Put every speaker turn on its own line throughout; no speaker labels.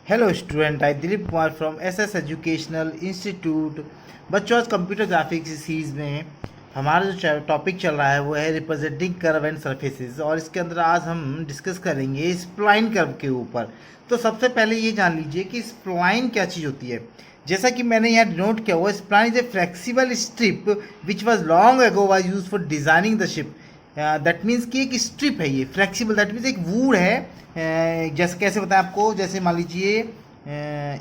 Hello student, I Dilip Kumar from SS educational institute. बच्चों, आज computer graphics series में हमारा जो टॉपिक चल रहा है वो है रिप्रेजेंटिंग कर्व एंड सरफेसेस, और इसके अंदर आज हम डिस्कस करेंगे स्प्लाइन कर्व के ऊपर। तो सबसे पहले ये जान लीजिए कि स्प्लाइन क्या चीज़ होती है। जैसा कि मैंने यहाँ नोट किया हुआ, spline is a flexible strip which was long ago was use for designing the ship. That means कि एक स्ट्रिप है ये फ्लेक्सिबल, दैट मीन्स एक वूड है। जैसे कैसे बताएं आपको, जैसे मान लीजिए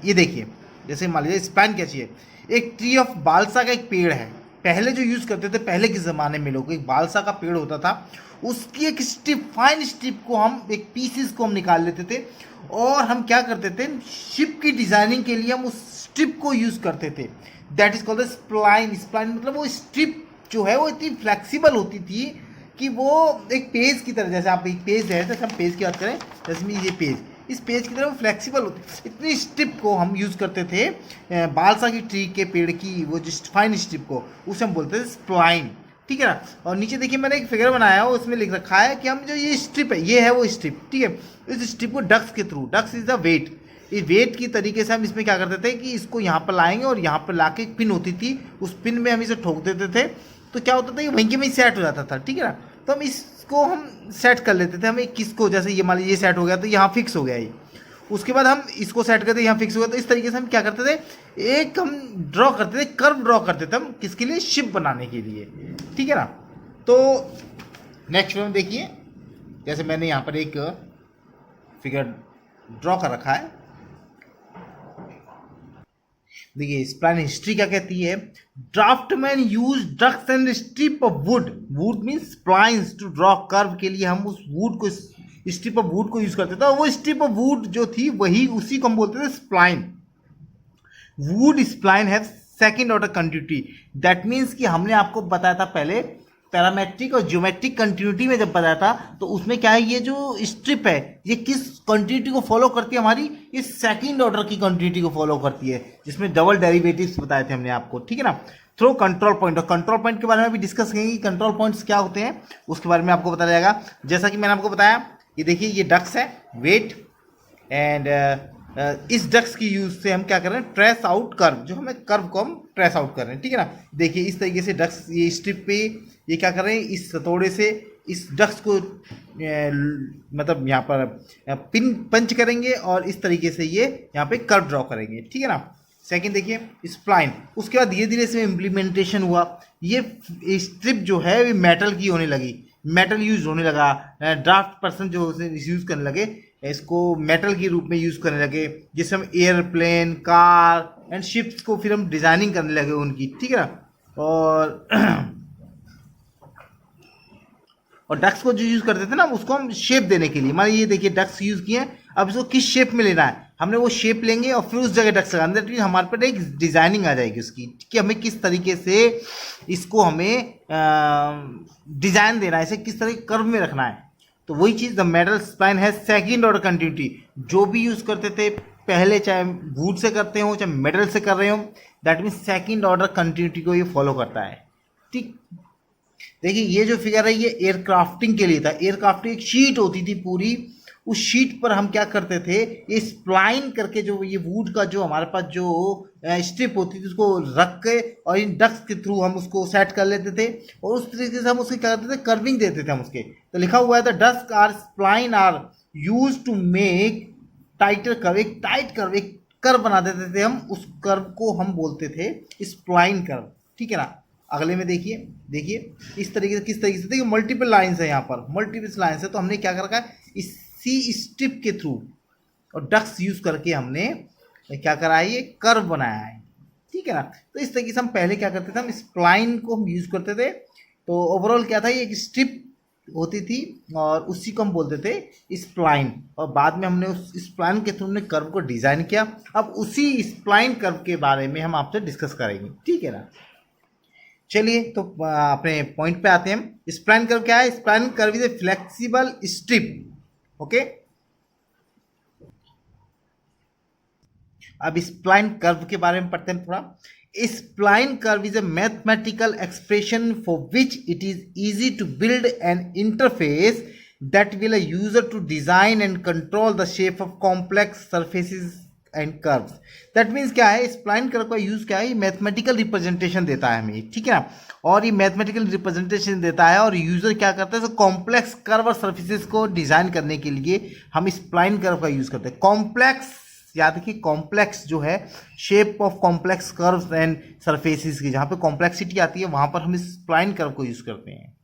ये देखिए, जैसे मान लीजिए स्पैन क्या चाहिए। एक ट्री ऑफ बालसा का एक पेड़ है, पहले जो यूज़ करते थे पहले के ज़माने में लोग, एक बालसा का पेड़ होता था, उसकी एक स्ट्रिप, फाइन स्ट्रिप को हम एक पीसीस को हम निकाल लेते थे और हम क्या करते थे, शिप की डिज़ाइनिंग के लिए हम उस स्ट्रिप को यूज़ करते थे। That is called the spline. Spline मतलब वो स्ट्रिप जो है वो इतनी फ्लेक्सिबल होती थी कि वो एक पेज की तरह, जैसे आप एक पेज है, जैसे हम पेज की बात करें, जैसे में ये पेज, इस पेज की तरह वो फ्लेक्सिबल होती, इतनी स्ट्रिप को हम यूज़ करते थे बालसा की ट्री के पेड़ की वो जो फाइन स्ट्रिप को, उसे हम बोलते थे स्प्लाइन। ठीक है ना। और नीचे देखिए मैंने एक फिगर बनाया हो, उसमें लिख रखा है कि हम जो ये स्ट्रिप है, ये है वो स्ट्रिप। ठीक है, इस स्ट्रिप को डक्स के through, ducks is the weight, इस वेट की तरीके से हम इसमें क्या करते थे कि इसको यहाँ पर लाएंगे और यहाँ पर ला के एक पिन होती थी, उस पिन में हम इसे ठोक देते थे, तो क्या होता था ये वहीं के वहीं सेट हो जाता था। ठीक है ना। तो हम इसको हम सेट कर लेते थे, हम एक किसको, जैसे ये मान लीजिए ये सेट हो गया तो यहाँ फिक्स हो गया ये, उसके बाद हम इसको सेट करते यहाँ फिक्स हो गया, तो इस तरीके से हम क्या करते थे, एक हम ड्रॉ करते थे, कर्व ड्रॉ करते थे हम, किसके लिए, शिप बनाने के लिए। ठीक है ना। तो नेक्स्ट में देखिए, जैसे मैंने यहाँ पर एक फिगर ड्रॉ कर रखा है, देखिए स्प्लाइन हिस्ट्री क्या कहती है। Draftsman use ducks and strip of wood, wood means splines, to draw curve के लिए हम उस वुड को, स्ट्रिप ऑफ वुड को यूज करते थे, और वो स्ट्रिप ऑफ वुड जो थी वही, उसी को हम बोलते थे स्प्लाइन। वुड स्प्लाइन है second order continuity. That means कि हमने आपको बताया था पहले पैरामेट्रिक और ज्योमेट्रिक कंटिन्यूटी में जब बताया था, तो उसमें क्या है, ये जो स्ट्रिप है ये किस कंटिन्यूटी को फॉलो करती है, हमारी इस सेकंड ऑर्डर की कंटिन्यूटी को फॉलो करती है, जिसमें डबल डेरिवेटिव्स बताए थे हमने आपको। ठीक है ना। थ्रो कंट्रोल पॉइंट, और कंट्रोल पॉइंट के बारे में भी डिस्कस करेंगे कि कंट्रोल पॉइंट्स क्या होते हैं, उसके बारे में आपको बताया जाएगा। जैसा कि मैंने आपको बताया, ये देखिए ये डक्स है, वेट एंड इस डक्स की यूज से हम क्या कर रहे हैं, ट्रेस आउट कर्व, जो हमें कर्व को हम ट्रेस आउट कर रहे हैं। ठीक है ना। देखिए इस तरीके से डक्स, ये स्ट्रिप पे ये क्या कर रहे हैं, इस हथौड़े से इस डक्स को मतलब यहाँ पर पिन पंच करेंगे और इस तरीके से ये यहाँ पे कर्व ड्रॉ करेंगे। ठीक है ना। सेकंड देखिए स्प्लाइन, उसके बाद धीरे धीरे इसमें इम्प्लीमेंटेशन हुआ, ये स्ट्रिप जो है ये मेटल की होने लगी, मेटल यूज होने लगा, ड्राफ्ट पर्सन जो यूज करने लगे, इसको मेटल के रूप में यूज करने लगे, जिससे हम एयरप्लेन, कार एंड शिप्स को फिर हम डिजाइनिंग करने लगे उनकी। ठीक है ना। और डक्स को जो यूज करते थे ना, उसको हम शेप देने के लिए, मान ये देखिए डक्स यूज किए, अब इसको किस शेप में लेना है, हमने वो शेप लेंगे और फिर उस जगह डक्स लगाने, दैट मीन हमारे पर एक डिजाइनिंग आ जाएगी उसकी, कि हमें किस तरीके से इसको हमें डिजाइन देना है, इसे किस तरह कर्व में रखना है। तो वही चीज़ द मेटल स्प्लाइन है सेकेंड ऑर्डर कंटिन्यूटी, जो भी यूज करते थे पहले, चाहे वुड से करते हो चाहे मेटल से कर रहे हो, that mean second order continuity को ये फॉलो करता है। ठीक, देखिए ये जो फिगर है ये एयरक्राफ्टिंग के लिए था। एयरक्राफ्टिंग एक शीट होती थी पूरी, उस शीट पर हम क्या करते थे, ये स्प्लाइन करके, जो ये वुड का जो हमारे पास जो स्ट्रिप होती थी उसको रख के और इन डक्स के थ्रू हम उसको सेट कर लेते थे, और उस तरीके से हम उसके क्या करते थे, कर्विंग देते थे हम उसके। तो लिखा हुआ है the ducks are spline are use to make tighter curve, एक टाइट कर्व, एक कर्व बना देते थे हम, उस कर्व को हम बोलते थे स्प्लाइन कर्व। ठीक है ना। अगले में देखिए, देखिए इस तरीके से, किस तरीके से, देखिए मल्टीपल लाइंस है यहाँ पर, मल्टीपल लाइंस है, तो हमने क्या कर रखा है, इसी स्ट्रिप के थ्रू और डक्स यूज करके हमने क्या करा है, ये कर्व बनाया है। ठीक है ना। तो इस तरीके से हम पहले क्या करते थे, हम स्प्लाइन को हम यूज करते थे। तो ओवरऑल क्या था, ये एक स्ट्रिप होती थी और उसी को हम बोलते थे स्प्लाइन, और बाद में हमने उस स्प्लाइन के थ्रू हमने कर्व को डिजाइन किया। अब उसी स्प्लाइन कर्व के बारे में हम आपसे डिस्कस करेंगे। ठीक है ना। चलिए तो अपने पॉइंट पे आते हैं। स्प्लाइन कर्व क्या है, spline curve is a flexible strip. Okay, अब स्प्लाइन कर्व के बारे में पढ़ते हैं थोड़ा। Spline curve is a mathematical expression for which it is easy to build an interface that will a user to design and control the shape of complex surfaces and curves. That means क्या है, spline curve का use क्या है, ये mathematical representation देता है हमें, ठीक है ना। और ये मैथमेटिकल रिप्रेजेंटेशन देता है और यूजर क्या करता है, कॉम्प्लेक्स कर्व और सर्फेसिस को डिजाइन करने के लिए हम स्प्लाइन कर्व का यूज करते हैं। कॉम्प्लेक्स, याद रखिए कॉम्प्लेक्स जो है, shape of complex curves and surfaces की, जहां पे कॉम्प्लेक्सिटी आती है वहां पर हम स्प्लाइन कर्व को यूज करते हैं।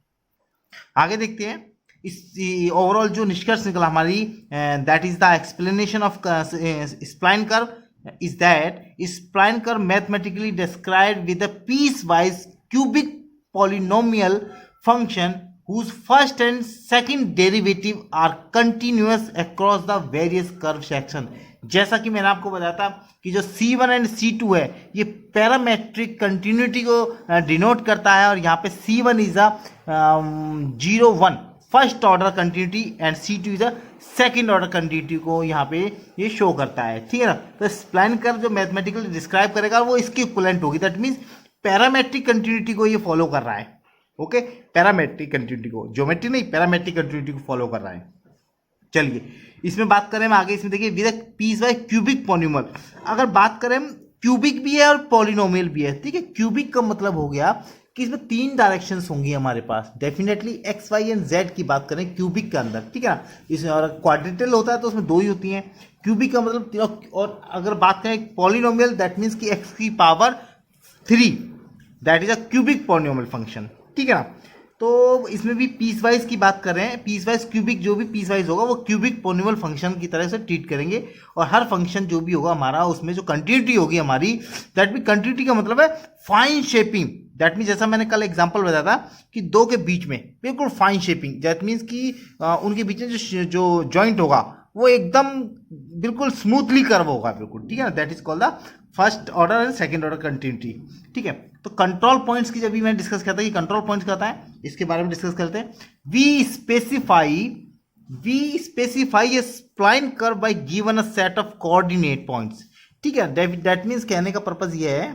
आगे देखते हैं इस ओवरऑल जो निष्कर्ष निकला हमारी, that is the explanation of spline curve is that spline curve mathematically described with a piecewise cubic polynomial function whose first and second derivative are continuous across the various curve section। जैसा कि मैंने आपको बताया था कि जो C1 and C2 है ये पैरामेट्रिक कंटिन्यूटी को डिनोट करता है, और यहाँ पे C1 is a 0 1 first order continuity and C2 is a second order continuity को यहाँ पे ये शो करता है, ठीक है ना। तो स्प्लाइन कर्व जो मैथमेटिकली डिस्क्राइब करेगा वो इसकी इक्विवेलेंट होगी, दैट मीन्स पैरामेट्रिक कंटिन्यूटी को ये फॉलो कर रहा है। ओके, पैरामेट्रिक कंटिन्यूटी को, ज्योमेट्री नहीं, पैरामेट्रिक कंटिन्यूटी को फॉलो कर रहा है। चलिए इसमें बात करें हम आगे, इसमें देखिए with piece by cubic polynomial. अगर बात करें हम, क्यूबिक भी है और पॉलिनोमियल भी है, ठीक है। क्यूबिक का मतलब हो गया कि इसमें 3 डायरेक्शंस होंगी हमारे पास, definitely X Y and Z की बात करें क्यूबिक के अंदर, ठीक है ना। इसमें और क्वाड्रेटल होता है तो उसमें 2 ही होती हैं। क्यूबिक का मतलब, और अगर बात करें पॉलिनोमियल, दैट मीन्स की एक्स की power 3, that is a cubic polynomial function, ठीक है ना। तो इसमें भी पीस वाइज की बात कर रहे हैं, पीस वाइज क्यूबिक जो भी पीस वाइज होगा वो क्यूबिक पॉलिनोमियल फंक्शन की तरह से ट्रीट करेंगे, और हर फंक्शन जो भी होगा हमारा उसमें जो कंटिन्यूटी होगी हमारी, दैट मीन कंटिन्यूटी का मतलब है फाइन शेपिंग। दैट मीन जैसा मैंने कल एग्जांपल बताया था कि 2 के बीच में बिल्कुल फाइन शेपिंग, दैट मीन्स कि उनके बीच में जो जॉइंट होगा वो एकदम बिल्कुल स्मूथली कर्व होगा बिल्कुल, ठीक है ना। That is called the first order and second order continuity, ठीक है। तो कंट्रोल पॉइंट्स की जब भी मैंने डिस्कस किया था कि कंट्रोल पॉइंट्स क्या होता है, इसके बारे में डिस्कस करते हैं। We specify a spline curve by given a set of coordinate points, ठीक है। दैट मीन्स कहने का पर्पज ये है,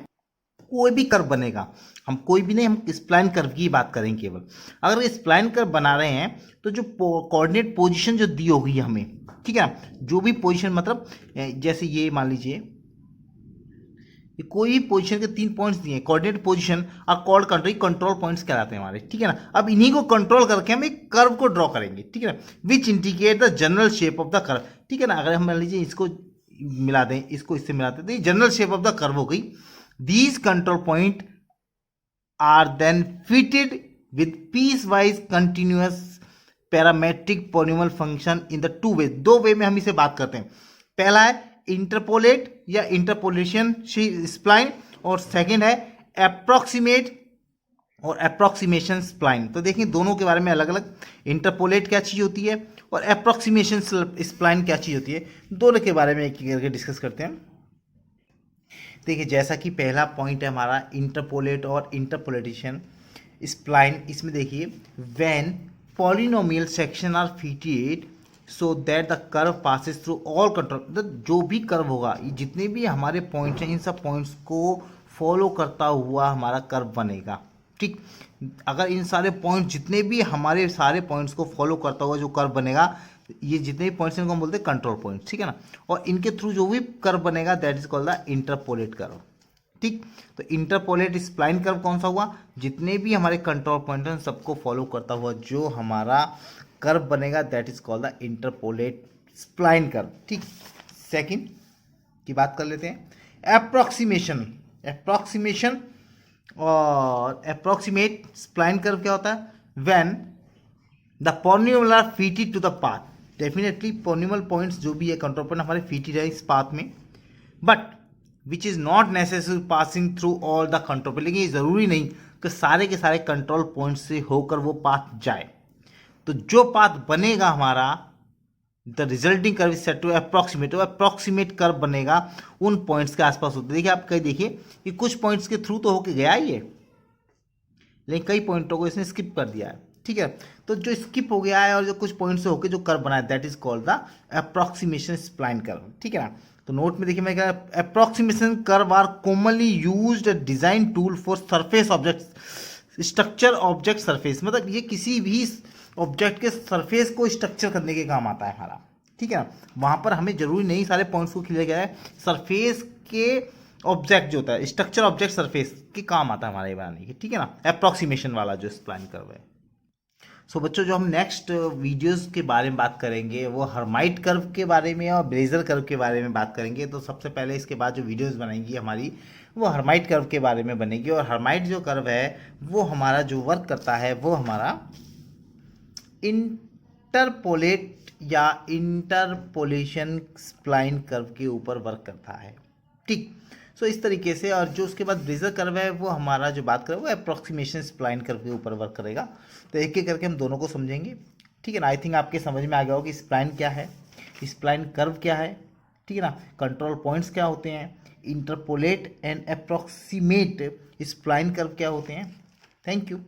कोई भी कर्व बनेगा, हम कोई भी नहीं, हम स्प्लाइन कर्व की बात करेंगे केवल। अगर स्प्लाइन कर्व बना रहे हैं तो जो कोऑर्डिनेट पोजीशन जो दी होगी हमें, ठीक है ना, जो भी पोजीशन, मतलब जैसे ये मान लीजिए कोई भी पोजीशन के 3 पॉइंट्स दिए, कोऑर्डिनेट पोजीशन और कोऑर्ड कंट्रोल, कंट्रोल पॉइंट्स कहलाते हैं हमारे, ठीक है ना। अब इन्हीं को कंट्रोल करके हम एक कर्व को ड्रॉ करेंगे, ठीक है ना, which indicate the general shape of the curve, ठीक है ना। अगर हम मान लीजिए इसको मिला दें, इसको इससे मिलाते हैं तो ये general shape of the curve हो गई। These control point are then fitted with piecewise continuous parametric polynomial function in the 2 way. 2 way में हम इसे बात करते हैं। पहला है इंटरपोलेट या इंटरपोलेशन स्प्लाइन, और सेकंड है अप्रोक्सीमेट और अप्रोक्सीमेशन स्प्लाइन। तो देखिए दोनों के बारे में अलग अलग, इंटरपोलेट क्या चीज़ होती है और अप्रोक्सीमेशन स्प्लाइन क्या चीज़ होती है, दोनों के बारे में एक एक करके डिस्कस करते हैं। देखिए जैसा कि पहला पॉइंट है हमारा इंटरपोलेट और इंटरपोलेटेशन स्प्लाइन, इसमें देखिए when polynomial section are fitted so that the curve passes through all control, जो भी कर्व होगा, जितने भी हमारे पॉइंट्स हैं इन सब पॉइंट्स को फॉलो करता हुआ हमारा कर्व बनेगा, ठीक। अगर इन सारे पॉइंट, जितने भी हमारे सारे पॉइंट्स को फॉलो करता हुआ जो कर्व बनेगा, ये जितने भी पॉइंट्स हैं इनको हम बोलते हैं कंट्रोल पॉइंट, ठीक है ना। और इनके थ्रू जो भी कर्व बनेगा that is called the interpolate curve, ठीक। तो इंटरपोलेट स्प्लाइन कर्व कौन सा हुआ, जितने भी हमारे कंट्रोल पॉइंट हैं सबको फॉलो करता हुआ जो हमारा कर्व बनेगा that is called the interpolate spline curve, ठीक। सेकंड की बात कर लेते हैं, अप्रोक्सीमेशन और अप्रोक्सीमेट स्प्लाइन कर्व क्या होता है, when the polynomial are fitted to the path. Definitely polynomial points जो भी है कंट्रोल पॉइंट हमारे फिटेड है इस पाथ में, but which is not necessary passing through all the control point, लेकिन ये ज़रूरी नहीं कि सारे के सारे कंट्रोल पॉइंट से होकर वो पाथ जाए। तो जो पाथ बनेगा हमारा, the resulting curve is set to approximate, तो अप्रोक्सीमेट कर्व बनेगा उन पॉइंट्स के आसपास होते। देखिए आप कहीं देखिए कि कुछ पॉइंट्स के थ्रू तो होके गया ही है, लेकिन कई पॉइंटों को इसने स्किप कर दिया है, ठीक है। तो जो स्किप हो गया है और जो कुछ पॉइंट से होकर जो कर्व बना है that is called the approximation spline curve, ठीक है ना। तो नोट में देखिए मैं क्या, approximation curve are commonly used design tool for surface object structure object surface, मतलब ये किसी भी ऑब्जेक्ट के सरफेस को स्ट्रक्चर करने के काम आता है हमारा, ठीक है ना। वहाँ पर हमें जरूरी नहीं सारे पॉइंट्स को क्लियर किया है, सरफेस के ऑब्जेक्ट जो होता है, स्ट्रक्चर ऑब्जेक्ट सरफेस के काम आता है हमारे बनाने की, ठीक है ना, अप्रॉक्सीमेशन वाला जो स्प्लाइन कर्व है। सो बच्चों, जो हम नेक्स्ट वीडियोस के बारे में बात करेंगे वो हर्माइट कर्व के बारे में और ब्रेजर कर्व के बारे में बात करेंगे। तो सबसे पहले इसके बाद जो वीडियोस बनेंगी हमारी वो हर्माइट कर्व के बारे में बनेगी। और हर्माइट जो कर्व है वो हमारा जो वर्क करता है वो हमारा इंटरपोलेट या इंटरपोलेशन स्प्लाइन कर्व के ऊपर वर्क करता है, ठीक। सो इस तरीके से। और जो उसके बाद ब्रेजर कर्व है वो हमारा जो बात करें वो अप्रॉक्सीमेशन स्प्लाइन कर्व के ऊपर वर्क करेगा। तो एक एक करके हम दोनों को समझेंगे, ठीक है ना। आई थिंक आपके समझ में आ गया होगा कि स्प्लाइन क्या है, स्प्लाइन कर्व क्या है, ठीक है ना, कंट्रोल पॉइंट्स क्या होते हैं, interpolate and approximate spline curve क्या होते हैं। Thank you.